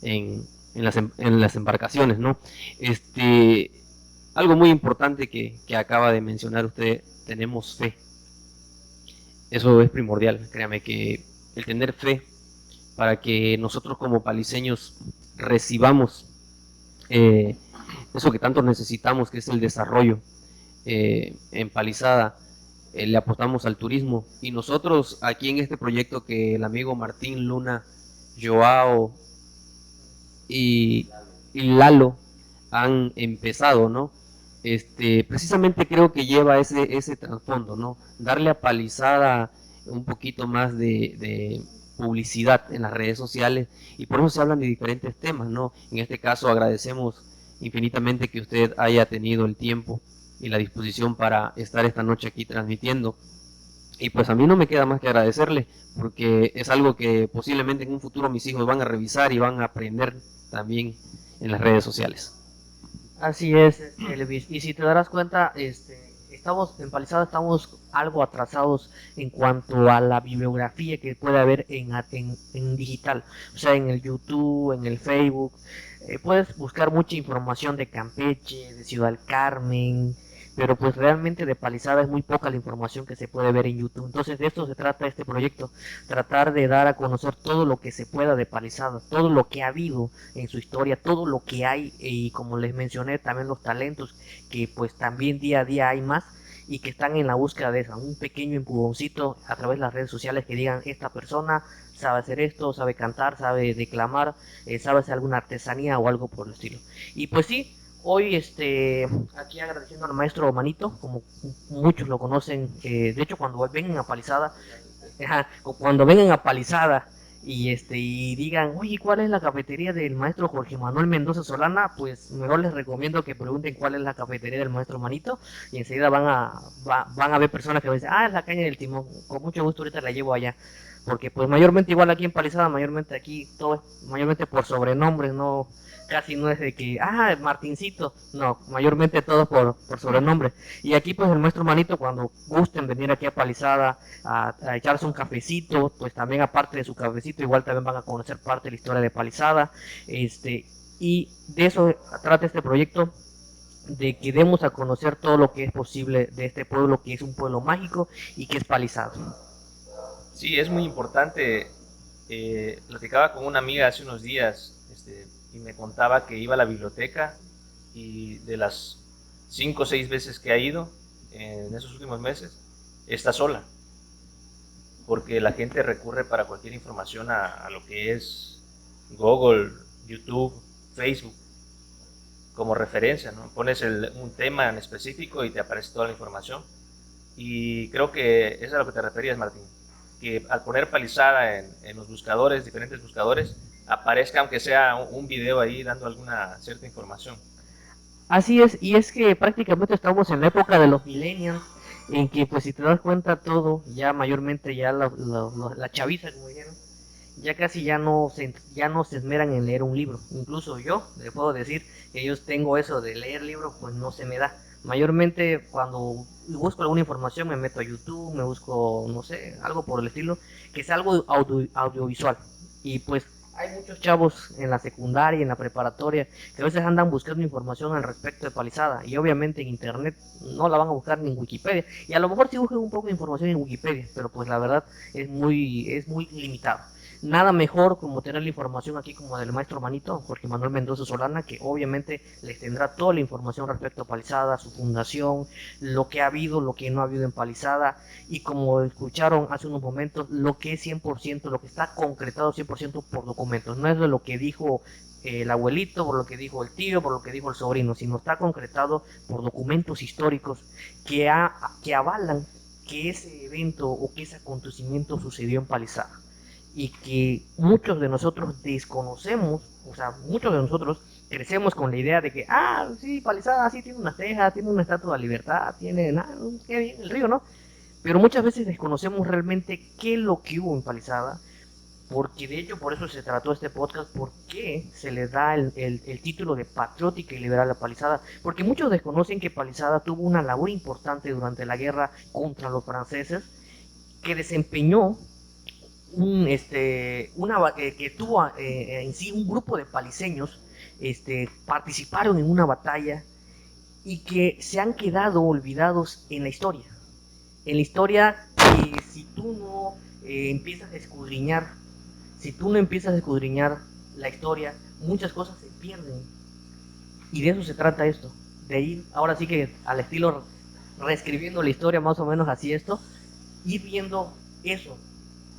en las embarcaciones, ¿no? Algo muy importante que acaba de mencionar usted: tenemos fe. Eso es primordial, créame que el tener fe para que nosotros como paliseños recibamos eso que tanto necesitamos, que es el desarrollo. En Palizada le apostamos al turismo, y nosotros aquí en este proyecto que el amigo Martín Luna, Joao y Lalo han empezado, ¿no? Precisamente creo que lleva ese trasfondo, ¿no? Darle a Palizada un poquito más de publicidad en las redes sociales, y por eso se hablan de diferentes temas, ¿no? En este caso agradecemos infinitamente que usted haya tenido el tiempo y la disposición para estar esta noche aquí transmitiendo, y pues a mí no me queda más que agradecerle, porque es algo que posiblemente en un futuro mis hijos van a revisar y van a aprender también en las redes sociales. Así es, Elvis. Y si te darás cuenta, estamos en Palizada, estamos algo atrasados en cuanto a la bibliografía que puede haber en digital, o sea, en el YouTube, en el Facebook. Puedes buscar mucha información de Campeche, de Ciudad del Carmen, pero pues realmente de Palizada es muy poca la información que se puede ver en YouTube. Entonces de esto se trata este proyecto, tratar de dar a conocer todo lo que se pueda de Palizada, todo lo que ha habido en su historia, todo lo que hay, y como les mencioné, también los talentos que pues también día a día hay más, y que están en la búsqueda de eso, un pequeño empujoncito a través de las redes sociales, que digan: esta persona sabe hacer esto, sabe cantar, sabe declamar, sabe hacer alguna artesanía o algo por el estilo. Y pues sí, hoy aquí agradeciendo al maestro Manito, como muchos lo conocen. De hecho, cuando vengan a Palizada, cuando vengan a Palizada y digan: oye, ¿cuál es la cafetería del maestro Jorge Manuel Mendoza Solana? Pues mejor les recomiendo que pregunten cuál es la cafetería del maestro Manito, y enseguida van a ver personas que van a decir: es la caña del Timón, con mucho gusto ahorita la llevo allá. Porque pues mayormente igual aquí en Palizada, mayormente aquí todo es mayormente por sobrenombres, no, casi no es de que, Martincito, no, mayormente todo por sobrenombre. Y aquí pues el maestro Manito, cuando gusten venir aquí a Palizada a echarse un cafecito, pues también aparte de su cafecito, igual también van a conocer parte de la historia de Palizada, y de eso trata este proyecto, de que demos a conocer todo lo que es posible de este pueblo, que es un pueblo mágico y que es Palizada. Sí, es muy importante. Platicaba con una amiga hace unos días, y me contaba que iba a la biblioteca, y de las 5 o 6 veces que ha ido en esos últimos meses, está sola, porque la gente recurre para cualquier información a lo que es Google, YouTube, Facebook, como referencia, ¿no? Pones un tema en específico y te aparece toda la información. Y creo que eso es a lo que te referías, Martín, que al poner Palizada en los buscadores, diferentes buscadores, aparezca aunque sea un video ahí dando alguna cierta información. Así es, y es que prácticamente estamos en la época de los millennials, en que pues si te das cuenta todo, ya mayormente ya la chaviza, como dijeron, ya casi ya no se esmeran en leer un libro. Incluso yo le puedo decir que yo tengo eso de leer libros, pues no se me da. Mayormente cuando busco alguna información me meto a YouTube, me busco, no sé, algo por el estilo, que sea algo audiovisual. Y pues hay muchos chavos en la secundaria, en la preparatoria, que a veces andan buscando información al respecto de Palizada. Y obviamente en internet no la van a buscar ni en Wikipedia. Y a lo mejor sí buscan un poco de información en Wikipedia, pero pues la verdad es muy limitado. Nada mejor como tener la información aquí como del maestro Manito, Jorge Manuel Mendoza Solana, que obviamente les tendrá toda la información respecto a Palizada, su fundación, lo que ha habido, lo que no ha habido en Palizada, y como escucharon hace unos momentos, lo que es 100%, lo que está concretado 100% por documentos. No es de lo que dijo el abuelito, por lo que dijo el tío, por lo que dijo el sobrino, sino está concretado por documentos históricos que avalan que ese evento o que ese acontecimiento sucedió en Palizada y que muchos de nosotros desconocemos, o sea, muchos de nosotros crecemos con la idea de que, sí, Palizada, sí, tiene una ceja, tiene una estatua de libertad, tiene, qué bien el río, ¿no? Pero muchas veces desconocemos realmente qué es lo que hubo en Palizada, porque de hecho por eso se trató este podcast, por qué se le da el título de patriótica y liberal a Palizada, porque muchos desconocen que Palizada tuvo una labor importante durante la guerra contra los franceses, que desempeñó que tuvo en sí un grupo de paliseños, participaron en una batalla y que se han quedado olvidados en la historia. En la historia, si tú no empiezas a escudriñar, si tú no empiezas a escudriñar la historia, muchas cosas se pierden. Y de eso se trata esto. De ir, ahora sí que al estilo reescribiendo la historia, más o menos así esto, ir viendo eso,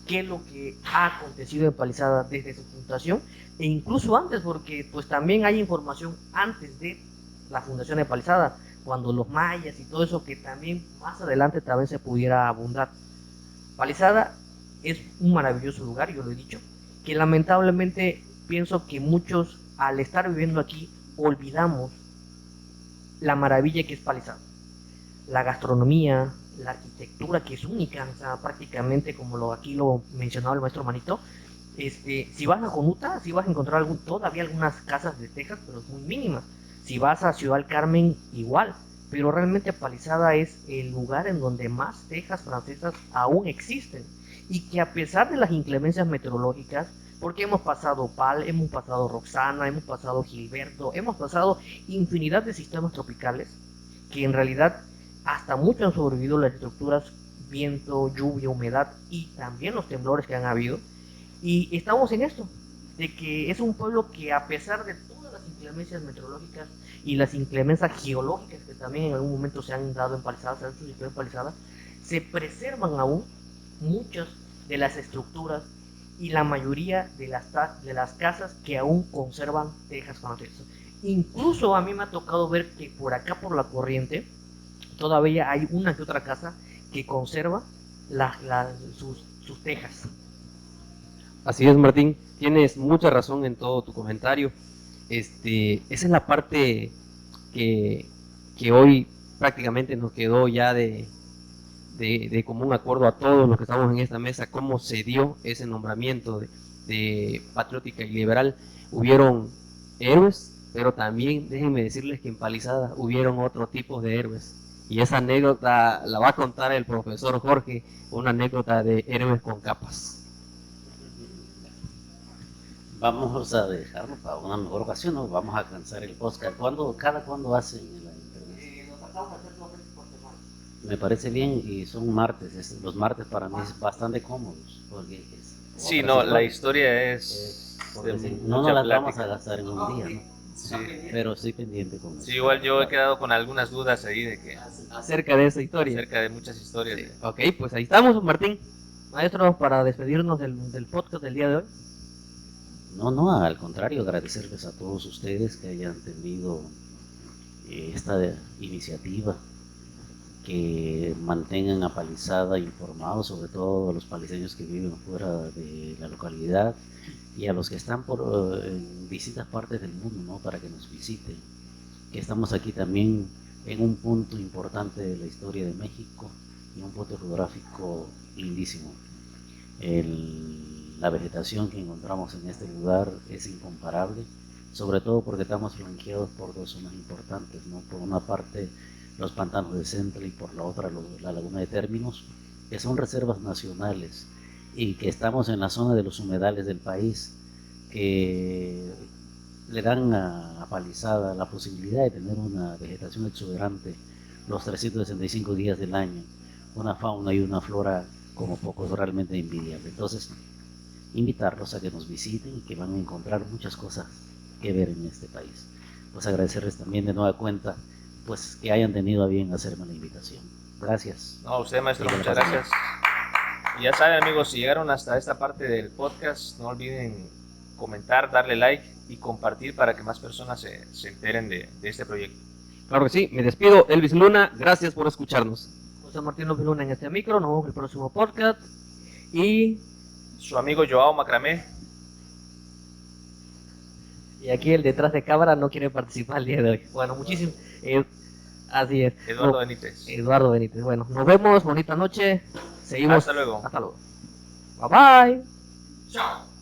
qué es lo que ha acontecido en Palizada desde su fundación e incluso antes, porque pues también hay información antes de la fundación de Palizada, cuando los mayas y todo eso que también más adelante también se pudiera abundar. Palizada es un maravilloso lugar, yo lo he dicho, que lamentablemente pienso que muchos al estar viviendo aquí olvidamos la maravilla que es Palizada, la gastronomía, la arquitectura que es única, o sea, prácticamente como aquí lo mencionaba el maestro Manito, si vas a Jonuta, si vas a encontrar todavía algunas casas de Texas, pero es muy mínimas. Si vas a Ciudad del Carmen, igual. Pero realmente Palizada es el lugar en donde más tejas francesas aún existen. Y que a pesar de las inclemencias meteorológicas, porque hemos pasado hemos pasado Roxana, hemos pasado Gilberto, hemos pasado infinidad de sistemas tropicales, que en realidad hasta mucho han sobrevivido las estructuras, viento, lluvia, humedad y también los temblores que han habido. Y estamos en esto, de que es un pueblo que a pesar de todas las inclemencias meteorológicas y las inclemencias geológicas que también en algún momento se han dado en Palizada, se han suscitado en Palizada, se preservan aún muchas de las estructuras y la mayoría de las casas que aún conservan tejas francesas. Incluso a mí me ha tocado ver que por acá por la corriente todavía hay una que otra casa que conserva sus tejas. Así es, Martín, tienes mucha razón en todo tu comentario. Esa es la parte que, que hoy prácticamente nos quedó ya de común acuerdo a todos los que estamos en esta mesa, cómo se dio ese nombramiento de patriótica y liberal. Hubieron héroes, pero también déjenme decirles que en Palizada hubieron otro tipo de héroes. Y esa anécdota la va a contar el profesor Jorge, una anécdota de héroes con capas. Vamos a dejarlo para una mejor ocasión, ¿no? Vamos a cansar el podcast. ¿Cada cuándo hacen la entrevista? Nos tratamos de hacer 2 veces por semana. Me parece bien y son martes. Los martes para mí es bastante cómodos. Porque Sí, no, la historia es porque de no mucha nos las plática. vamos a gastar en un día, ¿no? Sí. Pero estoy pendiente con eso. Sí, igual yo he quedado con algunas dudas ahí de que Acerca de esa historia. acerca de muchas historias. Sí. Ok, pues ahí estamos, Martín. Maestro, para despedirnos del podcast del día de hoy. No, al contrario, agradecerles a todos ustedes que hayan tenido esta iniciativa, que mantengan a Palizada informados, sobre todo a los paliseños que viven fuera de la localidad y a los que están en distintas partes del mundo, ¿no? Para que nos visiten, que estamos aquí también en un punto importante de la historia de México y un punto geográfico lindísimo. La vegetación que encontramos en este lugar es incomparable, sobre todo porque estamos flanqueados por dos zonas importantes, ¿no? Por una parte los pantanos de Central y por la otra la laguna de Términos, que son reservas nacionales y que estamos en la zona de los humedales del país, que le dan a Palizada la posibilidad de tener una vegetación exuberante los 365 días del año, una fauna y una flora como pocos, realmente envidiable. Entonces, invitarlos a que nos visiten y que van a encontrar muchas cosas que ver en este país. Pues agradecerles también de nueva cuenta pues que hayan tenido a bien hacerme la invitación. Gracias. No, a usted, maestro, Y que la muchas pasen gracias. Y ya saben, amigos, si llegaron hasta esta parte del podcast, no olviden comentar, darle like y compartir para que más personas se enteren de este proyecto. Claro que sí, me despido, Elvis Luna, gracias por escucharnos. José Martín López Luna en este micro, nos vemos en el próximo podcast. Y Su amigo Joao Macramé. aquí el detrás de cámara no quiere participar el día de hoy. Bueno, muchísimo. Así es. Eduardo No, Benítez. Eduardo Benítez. Bueno, nos vemos. Bonita noche. Seguimos. Hasta luego. Hasta luego. Bye bye. Chao.